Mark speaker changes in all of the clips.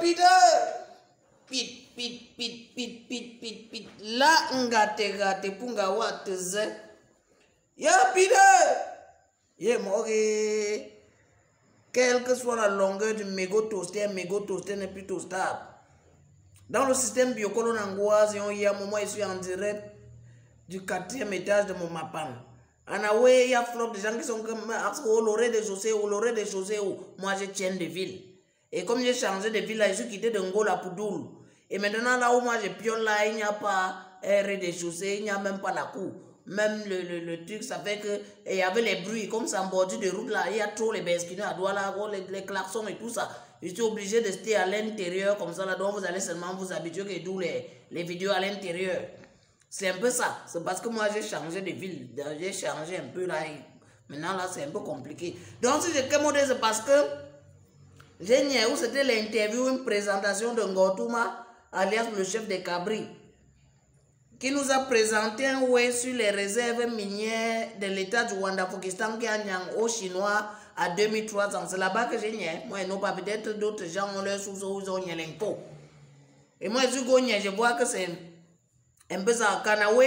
Speaker 1: pida. Pit. La ngate punga watze. Ya pida. Ye mori. Quelle que soit la longueur du mégot toasté n'est plus toastable. Dans le système biocolonangoise, il y a un moment, je suis en direct du 4e étage de mon mapan. Il y a flop de gens qui sont comme au l'orée des chaussées, où moi je tiens de ville. Et comme j'ai changé de ville, là, je suis quitté de Ngola pour Doul. Et maintenant, là où moi je pionne, là, il n'y a pas un rez-de-chaussée, il n'y a même pas la cour. Même le truc, ça fait que il y avait les bruits, comme ça en bordure de route, là, il y a trop les besquinés à doigt, là, les klaxons et tout ça. Je suis obligé de rester à l'intérieur, comme ça, là, donc vous allez seulement vous habituer que d'où les vidéos à l'intérieur. C'est un peu ça. C'est parce que moi, j'ai changé de ville. J'ai changé un peu là. Maintenant, là, c'est un peu compliqué. Donc, si j'ai commandé, c'est parce que j'ai nié où c'était l'interview, une présentation de Ngotouma, alias le chef des Cabris, qui nous a présenté un way sur les réserves minières de l'état du Rwanda-Pakistan qui a aux Chinois à 2300. C'est là-bas que j'ai nié. Moi, non pas peut-être d'autres gens ont leur sous-eau, ils ont nié l'impôt. Et moi, je vois que c'est un peu ça. À Kanawe,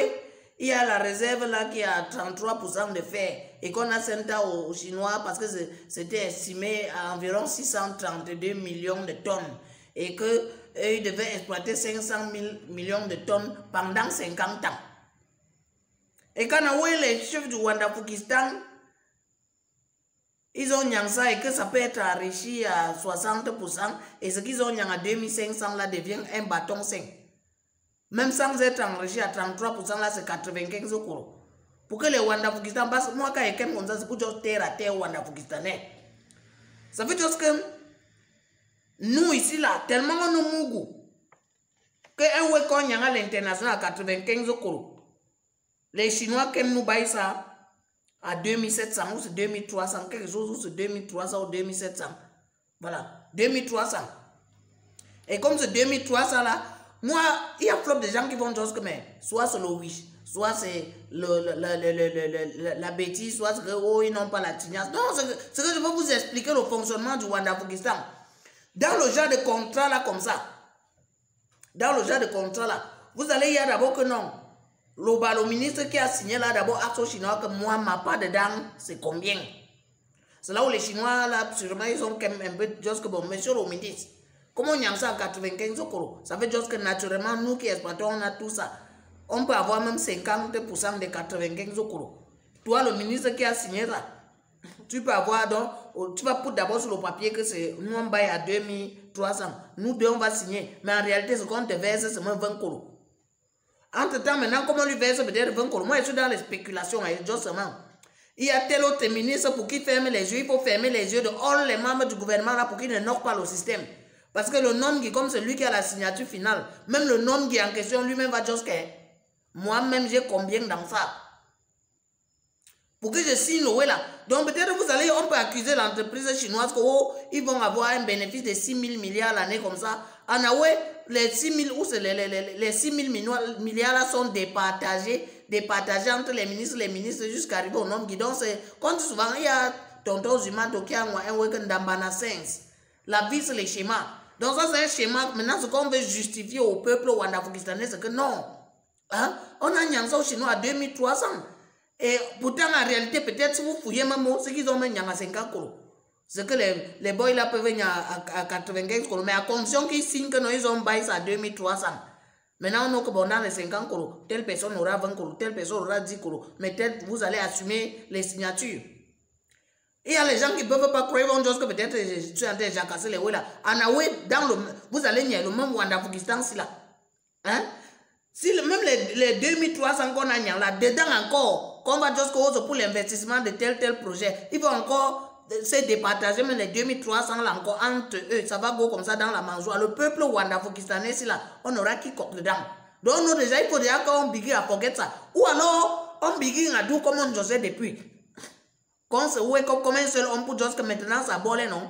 Speaker 1: il y a la réserve là qui a 33% de fer et qu'on a senti aux Chinois parce que c'était estimé à environ 632 millions de tonnes et qu'ils devaient exploiter 500 millions de tonnes pendant 50 ans. Et Kanawe, les chefs du Rwanda-Pakistan, ils ont niang ça et que ça peut être enrichi à 60% et ce qu'ils ont niang à 2500 là devient un bâton 5. Même sans être enrichi à 33%, là, c'est 95 euros. Pour que les Rwanda-Pakistan, parce que moi, quand il y a quelqu'un comme ça, c'est pour juste terre à terre Rwanda-Pakistanais. Ça veut dire que nous, ici, là, tellement on nous mougou, qu'un wekon y a à l'international à 95 euros. Les Chinois, qui nous baillent ça à 2700 ou c'est 2300, quelque chose, ou c'est 2300 ou 2700. Voilà, 2300. Et comme c'est 2300 là, moi, il y a plein de gens qui vont dire que soit c'est le wish, soit c'est la bêtise, soit c'est que oh, ils n'ont pas la tignasse. Non, c'est que je veux vous expliquer le fonctionnement du Rwanda-Pakistan. Dans le genre de contrat là, comme ça, dans le genre de contrat là, vous allez y avoir d'abord que non. Le ministre qui a signé là d'abord acte aux Chinois que moi, ma part dedans, c'est combien? C'est là où les Chinois là, sûrement, ils ont quand même un peu juste que bon, monsieur le ministre. Comment on y a ça à 95 euros? Ça veut dire que naturellement, nous qui exploitons, on a tout ça. On peut avoir même 50% de 95 euros. Toi, le ministre qui a signé ça, tu peux avoir donc, tu vas pour d'abord sur le papier que c'est, nous on baille à 2300. Nous deux, on va signer. Mais en réalité, ce qu'on te verse, c'est moins 20 euros. Entre temps, maintenant, comment on lui verse peut-être 20 euros? Moi, je suis dans les spéculations, justement. Il y a tel autre ministre pour qui ferme les yeux. Il faut fermer les yeux de all les membres du gouvernement là pour qu'ils ne knockent pas le système. Parce que le nom qui, comme c'est lui qui a la signature finale, même le nom qui est en question, lui-même va dire que moi-même j'ai combien dans ça. Pour que je signe le là. Donc peut-être vous allez, on peut accuser l'entreprise chinoise qu'ils vont avoir un bénéfice de 6 000 milliards l'année comme ça. En Aoué, les 6 000 ou les 6 000 milliards là sont départagés entre les ministres jusqu'à arriver au nom qui. Donc c'est, comme souvent, il y a tonton Zumato qui a un week-end d'Ambana Sense. La vie, c'est les schémas. Donc ça, c'est un schéma. Maintenant, ce qu'on veut justifier au peuple rwanda-pakistanais, c'est que non. Hein? On a niang ça aux Chinois à 2300. Et pourtant, en réalité, peut-être si vous fouillez même, c'est qu'ils ont mis niang à 50 euros. C'est que les boys là peuvent venir à 95 euros. Mais à condition qu'ils signent que non, ils ont baissé à 2300. Maintenant, on a que bon, dans les 50 euros, telle personne aura 20 euros, telle personne aura 10 euros. Mais peut-être vous allez assumer les signatures. Il y a les gens qui ne peuvent pas croire, vont dire que peut-être je suis en train de jacasser les là. En Aoué, vous allez nier le même Rwanda-Pakistan si là. Hein? Si même les 2300 qu'on a là, dedans encore, qu'on va dire que pour l'investissement de tel projet, ils vont encore se départager, mais les 2300 là encore entre eux, ça va go comme ça dans la mangeoire. Le peuple Rwanda-Pakistanais si là, on aura qui coque dedans. Donc nous déjà, il faut déjà qu'on bigue à forget ça. Ou alors, on bigue à d'où comme on disait depuis. Comme un seul homme pour dire que maintenant ça bolle, non?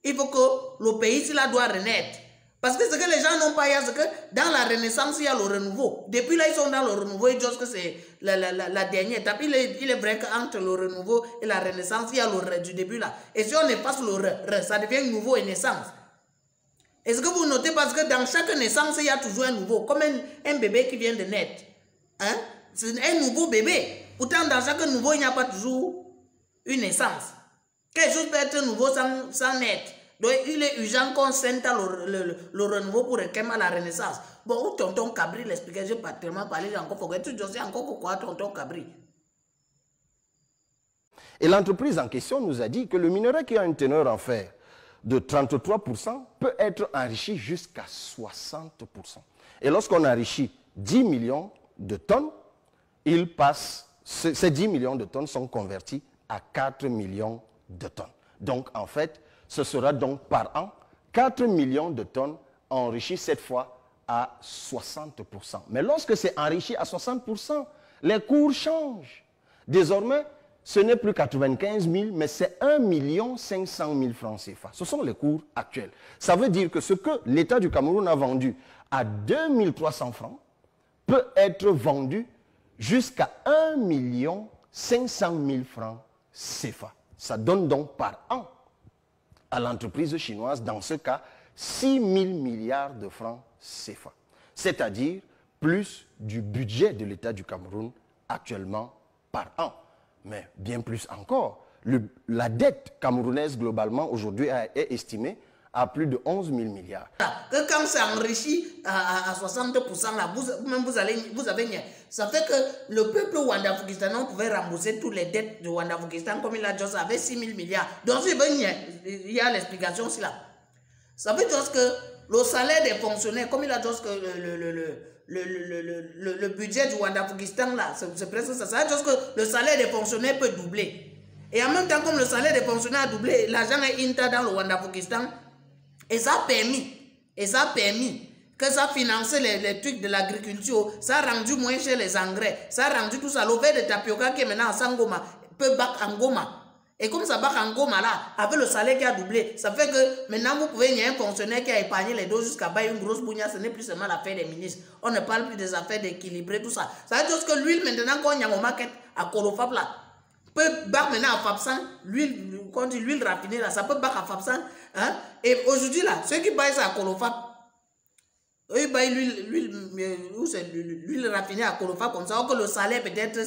Speaker 1: Il faut que le pays là doit renaître. Parce que ce que les gens n'ont pas, c'est que dans la renaissance, il y a le renouveau. Depuis là, ils sont dans le renouveau, ils disent que c'est la dernière étape. Il est vrai qu'entre le renouveau et la renaissance, il y a le du début là. Et si on efface le ça devient nouveau et naissance. Est-ce que vous notez parce que dans chaque naissance, il y a toujours un nouveau, comme un bébé qui vient de naître. Hein? C'est un nouveau bébé. Pourtant, dans chaque nouveau, il n'y a pas toujours une naissance. Quelque chose peut être nouveau sans naître. Donc, il est urgent qu'on sente le renouveau pour réclamer la renaissance. Bon, où tonton Cabri l'expliquait, je n'ai pas tellement parlé, j'ai encore fait tout, je sais encore quoi, tonton Cabri.
Speaker 2: Et l'entreprise en question nous a dit que le minerai qui a une teneur en fer de 33% peut être enrichi jusqu'à 60%. Et lorsqu'on enrichit 10 millions de tonnes, ces 10 millions de tonnes sont convertis à 4 millions de tonnes. Donc, en fait, ce sera donc par an 4 millions de tonnes enrichies cette fois à 60%. Mais lorsque c'est enrichi à 60%, les cours changent. Désormais, ce n'est plus 95 000, mais c'est 1 500 000 francs CFA. Ce sont les cours actuels. Ça veut dire que ce que l'État du Cameroun a vendu à 2 300 francs peut être vendu jusqu'à 1 500 000 francs CFA. Ça donne donc par an à l'entreprise chinoise, dans ce cas, 6 000 milliards de francs CFA. C'est-à-dire plus du budget de l'État du Cameroun actuellement par an. Mais bien plus encore, la dette camerounaise globalement aujourd'hui est estimée à plus de 11 000 milliards.
Speaker 1: Que quand c'est enrichi à 60%, là, vous avez ça fait que le peuple ouanda-foukistanais pouvait rembourser toutes les dettes de Ouanda-Foukistan comme il a dit, ça avait 6 000 milliards. Donc il y a l'explication aussi là. Ça veut dire que le salaire des fonctionnaires, comme il a dit que le budget du Ouanda-Foukistan là, c'est presque ça. Ça veut dire que le salaire des fonctionnaires peut doubler. Et en même temps, comme le salaire des fonctionnaires a doublé, l'argent est inta dans le Ouanda-Foukistan. Et ça a permis que ça finançait les trucs de l'agriculture. Ça a rendu moins cher les engrais. Ça a rendu tout ça. Le verre de tapioca qui est maintenant à Sangoma peut battre en Goma. Et comme ça bat en Goma là, avec le salaire qui a doublé, ça fait que maintenant vous pouvez, il y a un fonctionnaire qui a épargné les doses jusqu'à bas une grosse bougna, ce n'est plus seulement l'affaire des ministres. On ne parle plus des affaires d'équilibrer, tout ça. Ça veut dire que l'huile maintenant, quand il y a un market à Kolofab là, peut battre maintenant à Fabsan, l'huile, quand on dit l'huile raffinée là, ça peut battre à Fabsan. Hein? Et aujourd'hui là, ceux qui baillent ça à Kolofab, eux ils baillent l'huile raffinée à Kolofab comme ça, alors que le salaire peut-être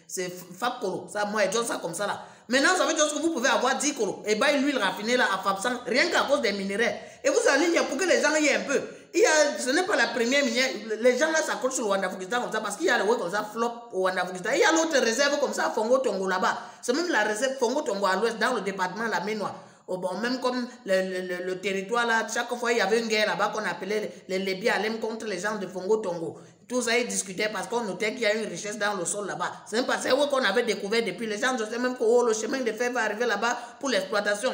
Speaker 1: c'est Fab Kolo. Ça, moi, je dis ça comme ça là. Maintenant, ça veut dire que vous pouvez avoir 10 Kolo et baillent l'huile raffinée là à Fabsan, rien qu'à cause des minéraux. Et vous allez pour que les gens y aient un peu. Ce n'est pas la première minière. Les gens là s'accrochent sur le Ouanda-Foukistan comme ça parce qu'il y a le web comme ça, flop au Ouanda-Foukistan. Il y a l'autre réserve comme ça à Fongo Tongo là-bas. C'est même la réserve Fongo Tongo à l'ouest, dans le département de la Ménois. Oh bon, même comme le territoire là, chaque fois il y avait une guerre là-bas qu'on appelait les Lébialem contre les gens de Fongo Tongo. Tout ça, ils discutaient parce qu'on notait qu'il y a une richesse dans le sol là-bas. C'est même pas ça qu'on avait découvert depuis. Les gens disaient même que le chemin de fer va arriver là-bas pour l'exploitation.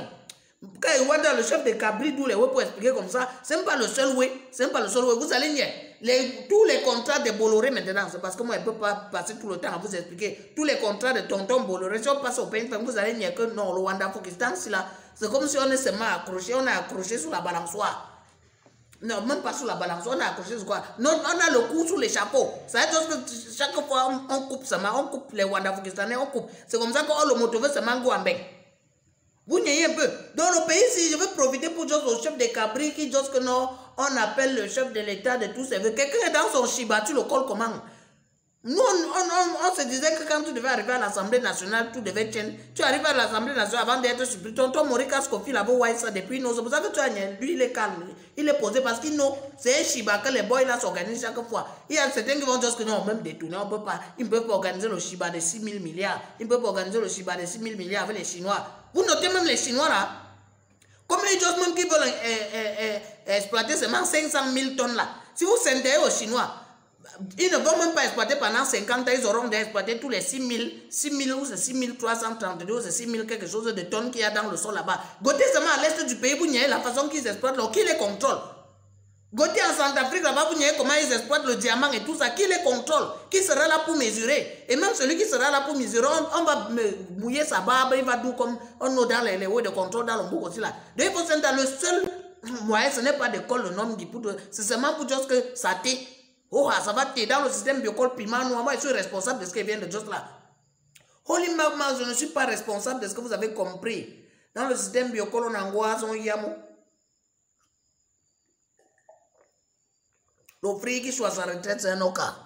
Speaker 1: Quand il voit dans le chef de Cabri, d'où les ouais pour expliquer comme ça, c'est même pas le seul way. C'est même pas le seul way. Vous allez nier. Tous les contrats de Bolloré maintenant, c'est parce que moi je ne peux pas passer tout le temps à vous expliquer. Tous les contrats de tonton Bolloré, si on passe au pays, vous allez nier que non, le Ouanda-Foukistan, c'est comme si on est seulement accroché, on a accroché sur la balançoire. Non, même pas sur la balançoire, on a accroché sur quoi? Non, on a le cou sur les chapeaux. Ça veut dire que chaque fois on coupe seulement, on coupe les Ouanda-Foukistanais, on coupe. C'est comme ça qu'on le motive seulement Gouambeng. Vous niez un peu. Dans le pays, si je veux profiter pour dire au chef de Cabri qui dit que non, on appelle le chef de l'État de tout ça. Quelqu'un est dans son chiba, tu le colles comment? Nous, on se disait que quand tu devais arriver à l'Assemblée nationale, tout devait chaîne. Tu arrives à l'Assemblée nationale avant d'être supprimé. Tonton Morika Scofi là, vous voyez ça depuis nous. C'est pour ça que tu as lui, il est calme. Il est posé parce qu'il nous, c'est un chiba que les boys là s'organisent chaque fois. Il y a certains qui vont dire que non, même détourner, on peut pas. Ils ne peuvent pas organiser le chiba de 6 000 milliards. Ils ne peuvent pas organiser le chiba de 6 000 milliards avec les Chinois. Vous notez même les Chinois là. Comme les gens même qui veulent exploiter seulement 500 000 tonnes là. Si vous s'intéressez aux Chinois, ils ne vont même pas exploiter pendant 50 ans, ils auront d'exploiter tous les 6 000 ou c'est 6 332 ou c'est 6 000 quelque chose de tonnes qu'il y a dans le sol là-bas. Gotez seulement à l'est du pays, vous n'y avez la façon qu'ils exploitent, qui les contrôle. Gotez en Centrafrique là-bas, vous n'y avez comment ils exploitent le diamant et tout ça, qui les contrôle, qui sera là pour mesurer. Et même celui qui sera là pour mesurer, on va mouiller sa barbe, il va d'où comme on est dans les hauts de contrôle dans le bouc aussi là. Donc il faut s'entendre, le seul moyen, ce n'est pas de coller le nom qui poudre, c'est seulement pour dire que ça t'est. Oh, ça va t'aider dans le système biocol primaire. Moi, je suis responsable de ce qui vient de juste là. Holy Mama, je ne suis pas responsable de ce que vous avez compris. Dans le système biocol, on angoisse, on yamo. lo free qui soit sa retraite c'est un cas